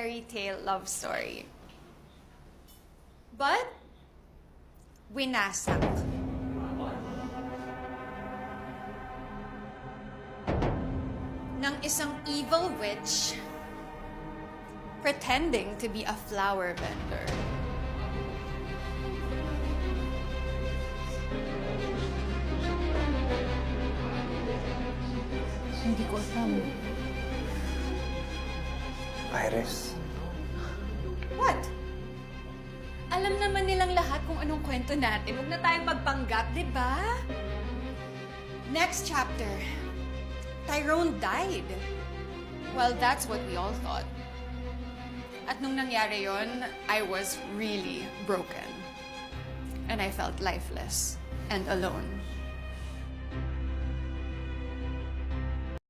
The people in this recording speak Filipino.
fairy tale love story. But, winasak. Ng isang evil witch pretending to be a flower vendor. Hindi ko alam. Iris? What? Alam naman nilang lahat kung anong kwento natin. Huwag na tayong magpanggap, di ba? Next chapter. Tyrone died. Well, that's what we all thought. At nung nangyari yon, I was really broken. And I felt lifeless and alone.